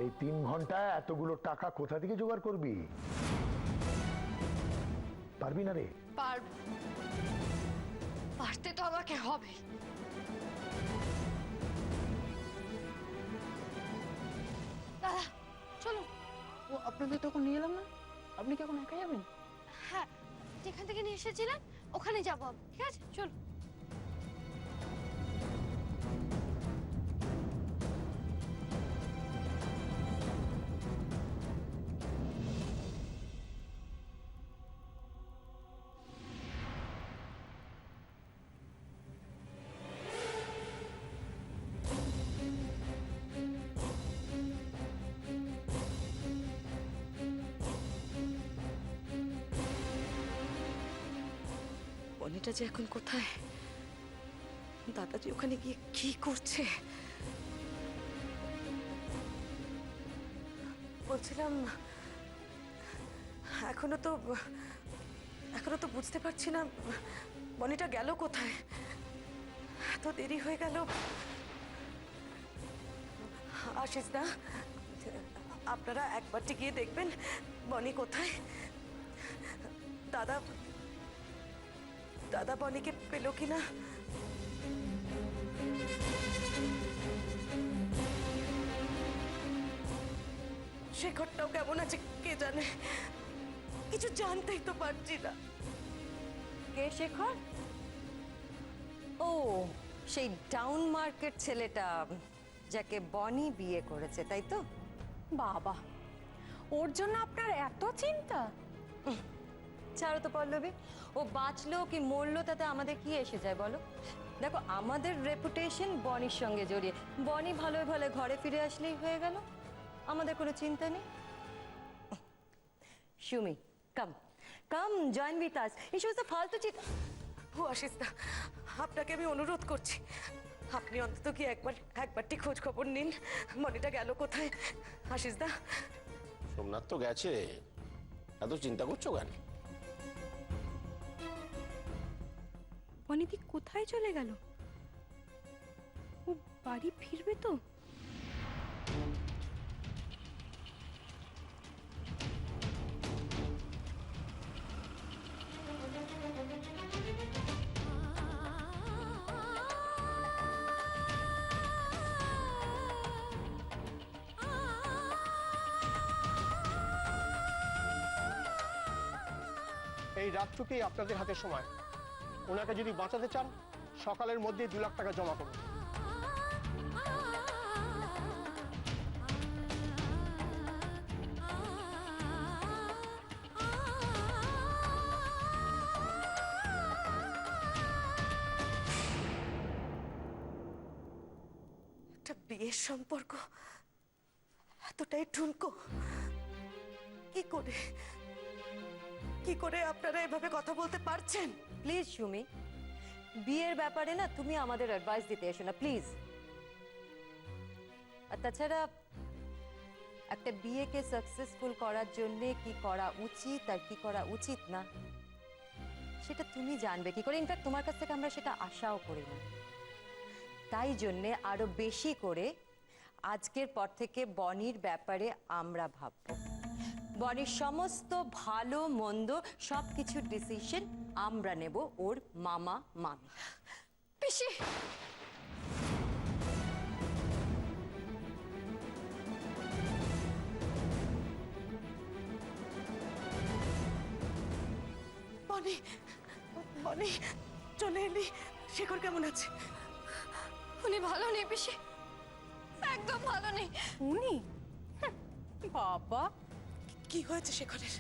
এই 3 ঘন্টায় এতগুলো টাকা কোথা থেকে জোগাড় করবি? পারবি না রে? পারবো, পারতে তো আমাকে হবে। দাদা চলো। ও আপনাদের তখন নিয়ে এলাম না, আপনি কি এখন একা যাবেন? হ্যাঁ, যেখান থেকে নিয়ে এসেছিলেন ওখানে যাবো, ঠিক আছে চলো। বনিটা যে এখন কোথায়, দাদাজি ওখানে গিয়ে কি করছে? বলছিলাম এখনো তো বুঝতে পারছি না বনিটা গেল কোথায়। এত দেরি হয়ে গেল। আশিস দা, আপনারা একবারটি গিয়ে দেখবেন বনি কোথায়। দাদা বনিকে পেল কিনা। শেখরটাও কেমন আছে কে জানে, কিছু জানতেই তো পারছি না। কে শেখর? ও, সেই টাউন মার্কেট ছেলেটা যাকে বনি বিয়ে করেছে, তাই তো? বাবা, ওর জন্য আপনার এত চিন্তা? ছাড়ো তো পল্লবী, ও বাঁচলো কি মরলো তাতে আমাদের কি এসে যায় বলো? দেখো, আমাদের রেপুটেশন বনির সঙ্গে জড়িয়ে। বনি ভালোই ভালো ঘরে ফিরে আসলেই হয়ে গেল, আমাদের কোনো চিন্তা নেই। সুমি, কাম কাম জয়েন উইথ আস। এই সমস্ত ফালতু চিন্তা। ও আশিস দা, আপনাকে আমি অনুরোধ করছি, আপনি অন্তত কি একবারটি খোঁজ খবর নিন বনিটা গেল কোথায়। আশিস দা। সোমনাথ তো গেছে, এত চিন্তা করছো কেন? বনিদি কোথায় চলে গেল? ও বাড়ি ফিরবে তো? এই রাতটুকুই আপনাদের হাতে সময়। ওনাকে যদি বাঁচাতে চান, সকালের মধ্যে 2 লাখ টাকা জমা করুন। একটা বিয়ের সম্পর্ক এতটাই ঠুনকো, কি করে আপনারা এভাবে কথা বলতে পারছেন? প্লিজ সুমি, বিয়ের ব্যাপারে না তুমি আমাদের অ্যাডভাইস দিতে এসো না প্লিজ। আর তাছাড়া একটা বিয়েকে সাকসেসফুল করার জন্য কি করা উচিত আর কি করা উচিত না সেটা তুমি জানবে কি করে? ইনফ্যাক্ট তোমার কাছ থেকে আমরা সেটা আশাও করি না। তাই জন্যে আরো বেশি করে আজকের পর থেকে বনির ব্যাপারে আমরা ভাববো। বনির সমস্ত ভালো মন্দ সবকিছুর ডিসিশন আমরা নেব, ওর মামা মামি। পিসি, বনি, বনি চলে এলি। শেখর কেমন আছে? উনি ভালো নেই পিসি, একদম ভালো নেই। উনি? বাবা, কি হয়েছে শেখরের?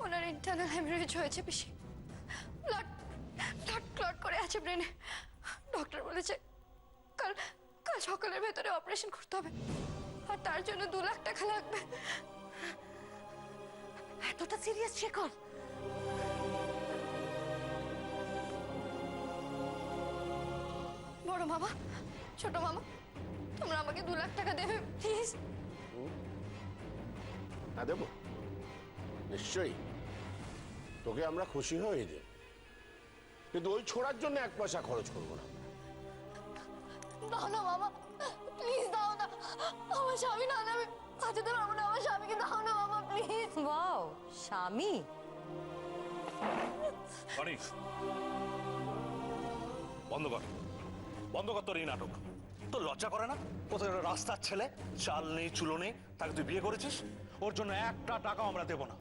ওনার ইন্টারনাল হ্যামারেজ হয়েছে পিসি। ব্লাড ক্লট করে আছে ব্রেনে। ডক্টর বলেছে কাল সকালের ভেতরে অপারেশন করতে হবে, আর তার জন্য 2 লাখ টাকা লাগবে। এতটা সিরিয়াস শেখর? বড় মামা, ছোট মামা, তোমরা আমাকে 2 লাখ টাকা দেবে প্লিজ। হ্যাঁ দেবো, নিশ্চয়ই তোকে আমরা খুশি হয়ে দেব, কিন্তু ওই ছোড়ার জন্য 1 পয়সা খরচ করবো না। না না মামা, আমার স্বামী না হলে আমি বাঁচাতে পারবো না। আমার স্বামীকে দাও না বাবা, প্লিজ। ওয়াও, স্বামী? বাণী, বন্ধ কর, বন্ধ কর তোর এই নাটক। তোর লজ্জা করে না? কোথায় একটা রাস্তার ছেলে, চাল নেই চুলো নেই, তাকে তুই বিয়ে করেছিস? ওর জন্য একটা টাকাও আমরা দেবো না।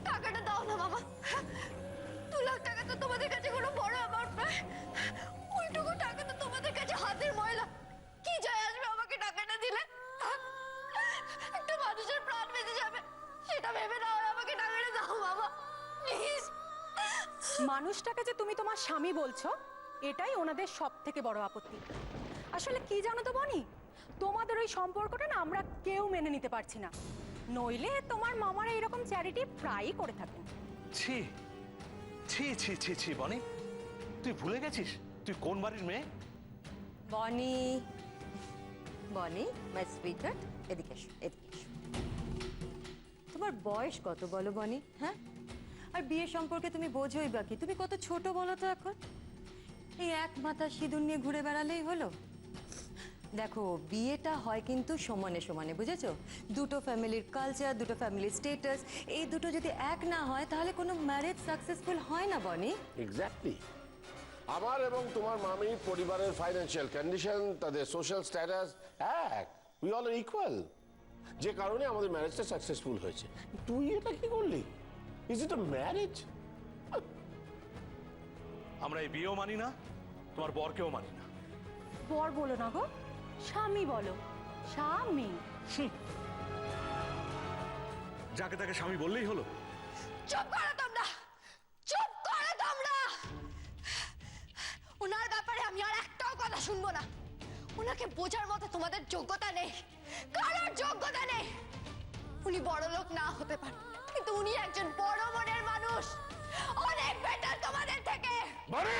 টাকাটা দাও না বাবা। 2 লাখ টাকা তো তোমাদের কাছে কোনো বড় অ্যামাউন্ট নয়। ওইটুকু টাকা তো তোমাদের কাছে হাতের ময়লা। কি যায় আসবে আমাকে টাকাটা দিলে? একটা মানুষের প্রাণ বেঁচে যাবে, সেটা ভেবে নাও। আমাকে টাকাটা দাও বাবা, প্লিজ। মানুষটাকে যে তুমি তোমার স্বামী বলছো, এটাই ওনাদের সব থেকে বড় আপত্তি। আসলে কি জানো তো বনি, তোমাদের ওই সম্পর্কটা না আমরা কেউ মেনে নিতে পারছি না। নইলে তোমার মামারা এরকম চ্যারিটি প্রায়ই করে থাকেন। ছি ছি ছি ছি ছি, বনি, তুই ভুলে গেছিস তুই কোন বাড়ির মেয়ে? বনি, বনি মাই সুইটহার্ট, এদিকে এসো, এদিকে এসো। তোমার বয়স কত বলো বনি? হ্যাঁ, আর বিয়ে সম্পর্কে তুমি বোঝোই বাকি, তুমি কত ছোট বলো তো এখন। এই এক মাথা সিঁদুর নিয়ে ঘুরে বেড়ালেই হলো? দেখো, বিয়েটা হয় কিন্তু সমানে সমানে, বুঝেছো? দুটো ফ্যামিলির কালচার, দুটো ফ্যামিলির স্টেটাস, এই দুটো যদি এক না হয় তাহলে কোনো ম্যারেজ সাকসেসফুল হয় না বনি। এক্স্যাক্টলি। আমার এবং তোমার মামির পরিবারের ফাইন্যান্সিয়াল কন্ডিশন, তাদের সোশ্যাল স্ট্যাটাস এক, উই অল আর ইকুয়াল। যে কারণে আমাদের ম্যারেজটা সাকসেসফুল হয়েছে। তুই এটা কি করলি? Is it a marriage? আমরা এই বিয়েও মানি না, তোমার বরকেও মানি না। বর বলো না গো, স্বামী বলো। স্বামী? যাকে তাকে স্বামী বললেই হলো? চুপ করো তোমরা, চুপ করো তোমরা। ওনার ব্যাপারে আমি আর একটাও কথা শুনবো না। ওনাকে বোঝার মতো তোমাদের যোগ্যতা নেই, কারোর যোগ্যতা নেই। উনি বড় লোক না হতে পারেন, কিন্তু উনি একজন বড় মনের মানুষ, অনেক বেটার তোমাদের থেকে। মানে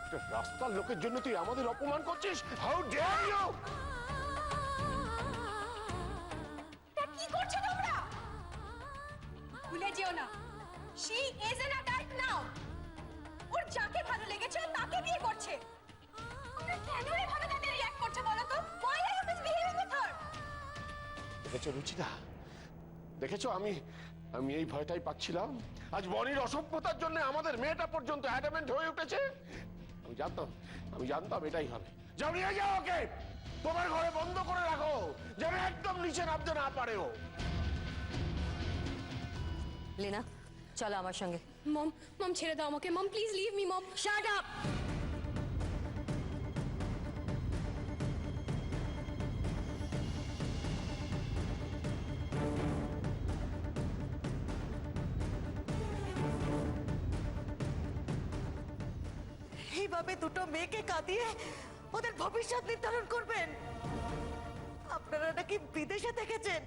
একটা রাস্তার লোকের জন্য তুই আমাদের অপমান করছিস? How dare you! কি করছো তোমরা? ভুলে যেও না, she is an adult now. ওর যাকে ভালো লেগেছে ও তাকে বিয়ে করছে। তোমরা কেন এভাবে তাকে রিঅ্যাক্ট করছো বলো তো? Why are you misbehaving with her? দেখেছো রুচিদা, দেখেছো আমি এই ভয়টাই পাচ্ছিলাম। আজ বনির অসভ্যতার জন্য আমাদের মেয়েটা পর্যন্ত অ্যাডামেন্ট হয়ে উঠেছে। আমি জানতাম এটাই হবে। যাও নিয়ে যাও ওকে, তোমার ঘরে বন্ধ করে রাখো, যেন একদম নিচে নামতে না পারে ও। লেনা, চলো আমার সঙ্গে। মম ছেড়ে দাও আমাকে। Mom please leave me. Mom shut up. এইভাবে দুটো মেয়েকে কাঁদিয়ে ওদের ভবিষ্যৎ নির্ধারণ করবেন? আপনারা নাকি বিদেশে থেকেছেন?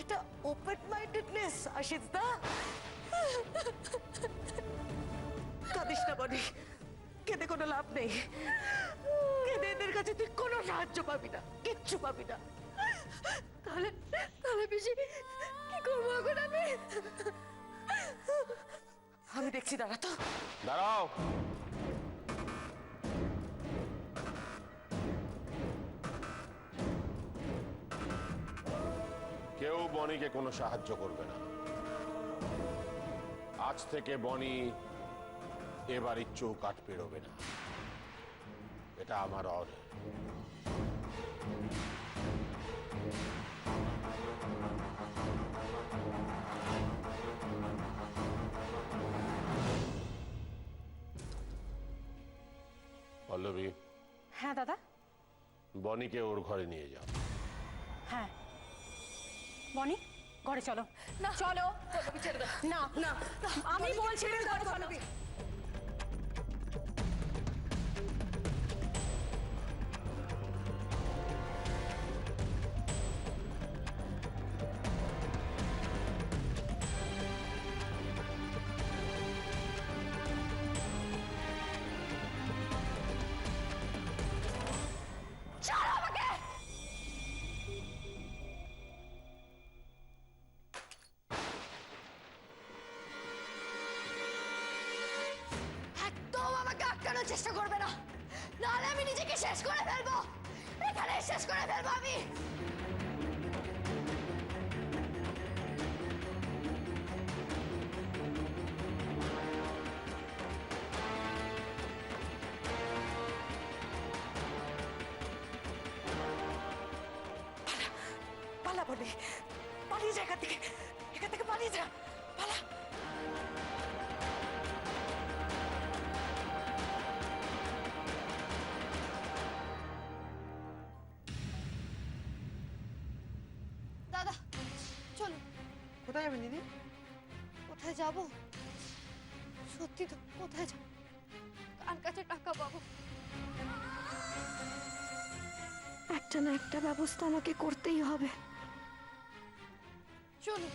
এটা ওপেন মাইন্ডেডনেস, আশিস দা। কাঁদিস না বনি, কেঁদে কোনো লাভ নেই। কেঁদে এদের কাছে তুই কোনো সাহায্য পাবি না, কিচ্ছু পাবি না। তাহলে তাহলে পিসি কি করবো এখন আমি? আমি দেখছি, দাঁড়া তো। দাঁড়াও। কেউ বনিকে কোনো সাহায্য করবে না। আজ থেকে বনি এবারই চৌকাঠ পেরোবে না, এটা আমার অর্ডার। পল্লবী, হ্যাঁ দাদা। বনিকে ওর ঘরে নিয়ে যাও। হ্যাঁ বনি, ঘরে চলো। না চলো। না না, আমি বলছি ঘরে চলো। ছাড়ো আমাকে। একদম আমাকে আটকানোর চেষ্টা করবে না। নাহলে আমি নিজেকে শেষ করে ফেলবো, এখানে শেষ করে ফেলবো আমি। পালা বলে, পালিয়ে যা এখান থেকে পালিয়ে যা, পালা। দাদা চলো। কোথায় যাবেন দিদি? কোথায় যাব? সত্যি তো কোথায় যাব? কার কাছে টাকা পাবো? একটা না একটা ব্যবস্থা আমাকে করতেই হবে। চলো।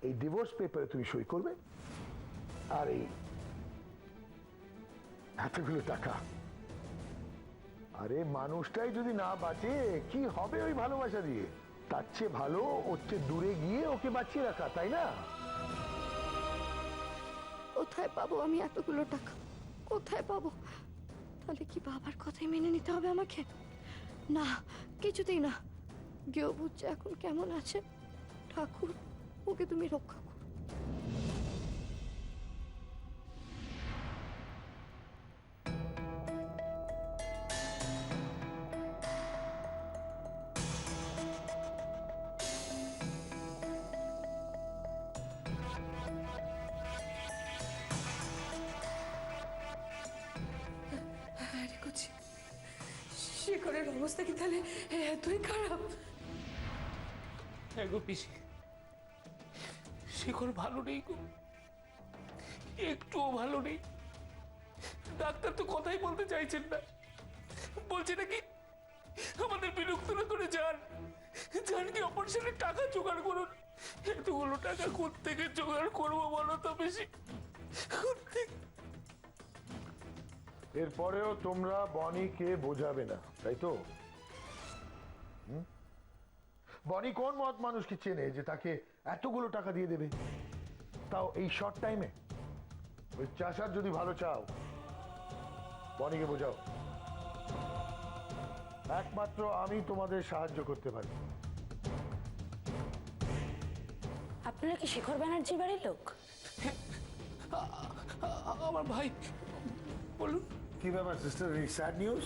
এই ডিভোর্স পেপারে তুমি সই করবে, আর এই এতগুলো টাকা। আরে মানুষটাই যদি না বাঁচে কি হবে ওই ভালোবাসা দিয়ে? তার চেয়ে ভালো ওর চেয়ে দূরে গিয়ে ওকে বাঁচিয়ে রাখা, তাই না? কোথায় পাবো আমি এতগুলো টাকা? কোথায় পাবো? তাহলে কি বাবার কথাই মেনে নিতে হবে আমাকে? না, কিছুতেই না। গেও বুঝছে এখন কেমন আছে। ঠাকুর, ওকে তুমি রক্ষা করো। আরে কুচি, শেখরের অবস্থা কি তাহলে এতই খারাপ? হ্যাঁ গো পিসি, শেখর ভালো নেই গো, একটুও ভালো নেই। ডাক্তার তো কথাই বলতে চাইছেন না, বলছে নাকি আমাদের বিরক্ত না করে যান কি অপারেশনের টাকা জোগাড় করুন। এতগুলো টাকা কোত্থেকে জোগাড় করবো বলো তো পিসি? এরপরেও তোমরা বনিকে বোঝাবে না, তাই তো? বনি কোন মত মানুষকে চেনে যে তাকে এতগুলো টাকা দিয়ে দেবে, তাও এই শর্ট টাইমে? ওই চাষার যদি ভালো চাও, বনিকে বোঝাও। একমাত্র আমি তোমাদের সাহায্য করতে পারি। আপনারা কি শেখর ব্যানার্জি বাড়ির লোক? আমার ভাই, বলুন। কি ব্যাপার সিস্টার, এই স্যাড নিউজ?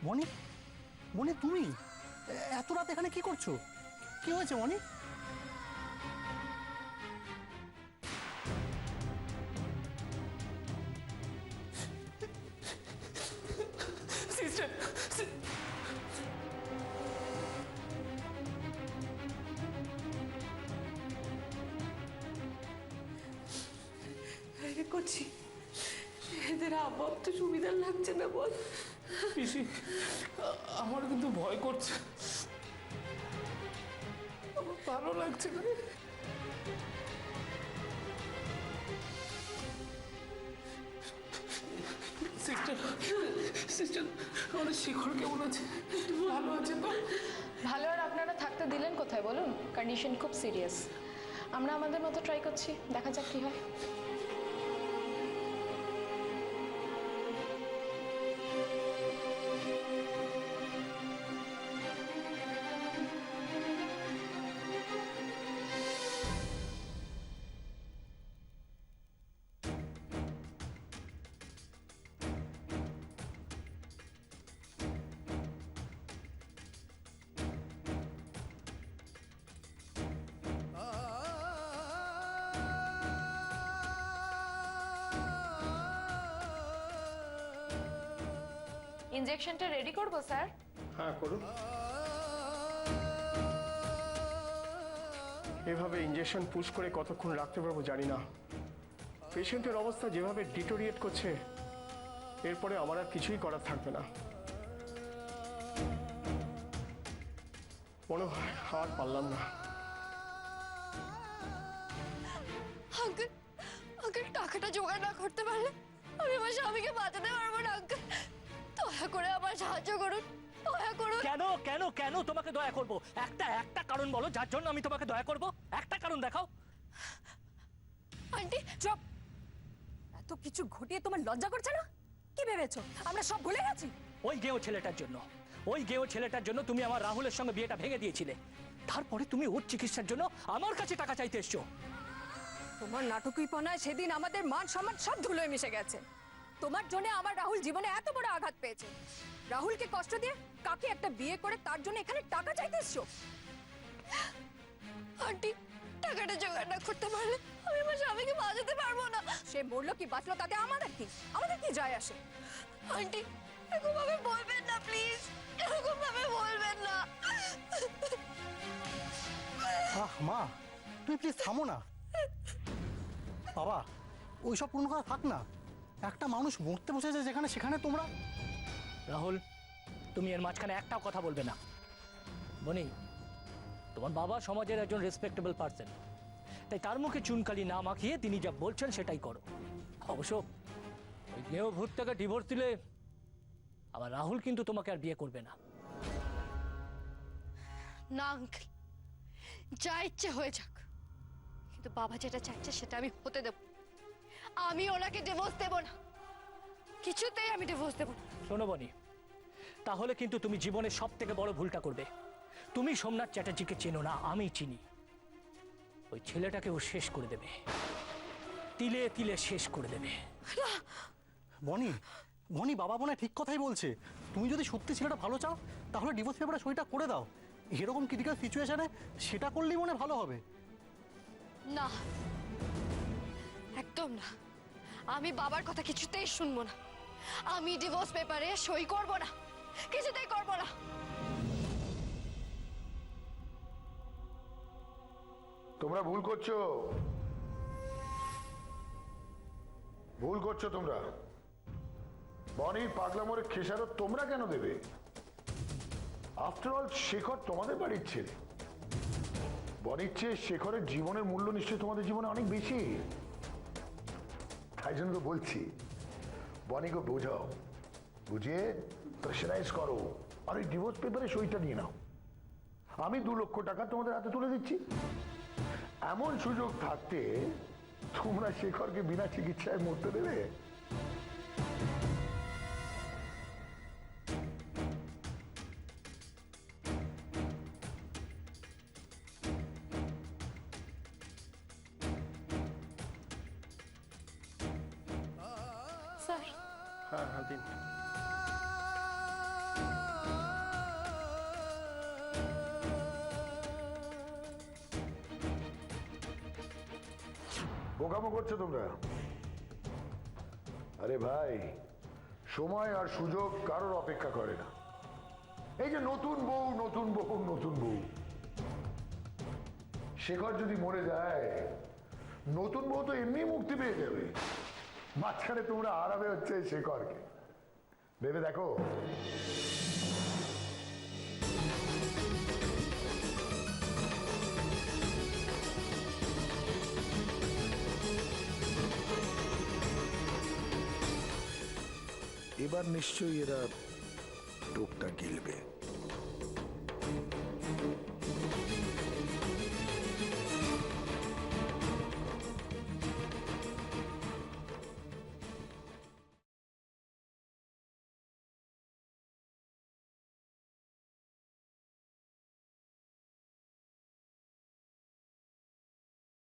মনি, মনি তুমি এত রাত এখানে কি করছো? কি হয়েছে মনি? সিস্টার, করতে সুবিধা লাগছে না বল? পিসি, আমার কিন্তু ভয় করছে, আমার ভালো লাগছে না। সিস্টার, সিস্টার, আমাদের শিখর কেমন আছে? ভালো আছে তো? ভালো আর আপনারা থাকতে দিলেন কোথায় বলুন? কন্ডিশন খুব সিরিয়াস। আমরা আমাদের মতো ট্রাই করছি, দেখা যাক কি হয়। ইনজেকশনটা রেডি করবো স্যার? হ্যাঁ করুন। এভাবে ইঞ্জেকশন পুশ করে কতক্ষণ রাখতে পারবো জানি না। পেশেন্টের অবস্থা যেভাবে ডিটোরিয়েট করছে, এরপরে আমার আর কিছুই করার থাকবে না। মনে হয় আর পারলাম না। আঙ্কেল, আঙ্কেল টাকাটা জোগাড় না করতে পারলে আমি আমার স্বামীকে বাঁচাতে পারবো না আঙ্কেল। দয়া করে আমার সাহায্য করুন, দয়া করুন। কেন কেন কেন তোমাকে দয়া করব? একটা কারণ বলো যার জন্য আমি তোমাকে দয়া করব। একটা কারণ দেখাও। আন্টি চুপ! এত কিছু ঘটিয়ে তোমার লজ্জা করছে না? কি ভেবেছো আমরা সব ভুলে গেছি? ওই গেও ছেলেটার জন্য তুমি আমার রাহুলের সঙ্গে বিয়েটা ভেঙে দিয়েছিলে। তারপরে তুমি ওর চিকিৎসার জন্য আমার কাছে টাকা চাইতে এসছো। তোমার নাটকীপনায় সেদিন আমাদের মান সম্মান সব ধুলোয় মিশে গেছে। তোমার জন্য আমার রাহুল জীবনে এত বড় আঘাত পেয়েছে। রাহুলকে কষ্ট দিয়ে কাকে একটা বিয়ে করে তার জন্য এখানে টাকা চাইতে এসছো? আন্টি টাকাটা জোগাড় না করতে পারলে আমি আমার স্বামীকে বাঁচাতে পারবো না। সে মরলো কি বাঁচলো তাতে আমাদের কি যায় আসে? আন্টি এরকম ভাবে বলবেন না প্লিজ, এরকম ভাবে বলবেন না। মা তুই প্লিজ থামো না। বাবা ওইসব পূর্ণ কথা থাক না। একটা মানুষ মরতে বসেছে যেখানে, সেখানে তোমরা। রাহুল, তুমি এর মাঝখানে একটাও কথা বলবে না। বনি, তোমার বাবা সমাজের একজন রেসপেক্টেবল পার্সন, তাই তার মুখে চুনকালি না মাখিয়ে তিনি যা বলছেন সেটাই করো। অবশ্য ওই গেও ভূত থেকে ডিভোর্স দিলে আবার রাহুল কিন্তু তোমাকে আর বিয়ে করবে না। না আঙ্কেল, যা ইচ্ছে হয়ে যাক, কিন্তু বাবা যেটা চাইছে সেটা আমি হতে দেব। আমি ওনাকে ডিভোর্স দেব না, কিছুতেই আমি ডিভোর্স দেব না। শোনো বনি, তাহলে কিন্তু তুমি জীবনের সব থেকে বড় ভুলটা করবে। তুমি সোমনাথ চ্যাটার্জিকে চেনো না, আমি চিনি। ওই ছেলেটাকে ও শেষ করে দেবে, তিলে তিলে শেষ করে দেবে। বনি বনি বাবা মনে হয় ঠিক কথাই বলছে। তুমি যদি সত্যি ছেলেটা ভালো চাও তাহলে ডিভোর্স পেপারে সইটা করে দাও। এরকম ক্রিটিক্যাল সিচুয়েশনে সেটা করলেই মনে ভালো হবে। না, একদম না। আমি বাবার কথা কিছুতেই শুনবো না। আমি ডিভোর্স পেপারে সই করব না, কিছুতেই করব না। তোমরা ভুল করছো, ভুল করছো তোমরা। বনির পাগলামোরে খেসারত তোমরা কেন দেবে? আফটার অল শেখর তোমাদের বাড়ির ছেলে। বনির চেয়ে শেখরের জীবনের মূল্য নিশ্চয়ই তোমাদের জীবনে অনেক বেশি। তাই জন্য তো বলছি, বনিকে বোঝাও, বুঝিয়ে প্রেশারাইজ করো, আর ওই ডিভোর্স পেপারে সইটা নিয়ে নাও। আমি 2 লক্ষ টাকা তোমাদের হাতে তুলে দিচ্ছি। এমন সুযোগ থাকতে তোমরা শেখরকে বিনা চিকিৎসায় মরতে দেবে? স্যার, হ্যাঁ হ্যাঁ দিন। বোকামো করছো তোমরা। আরে ভাই, সময় আর সুযোগ কারোর অপেক্ষা করে না। এই যে নতুন বউ নতুন বউ নতুন বউ, শেখর যদি মরে যায় নতুন বউ তো এমনি মুক্তি পেয়ে যাবে। মাঝখানে তোমরা হারাবে হচ্ছে এই শেখরকে। ভেবে দেখো, এবার নিশ্চয়ই এরা টোপটা গিলবে।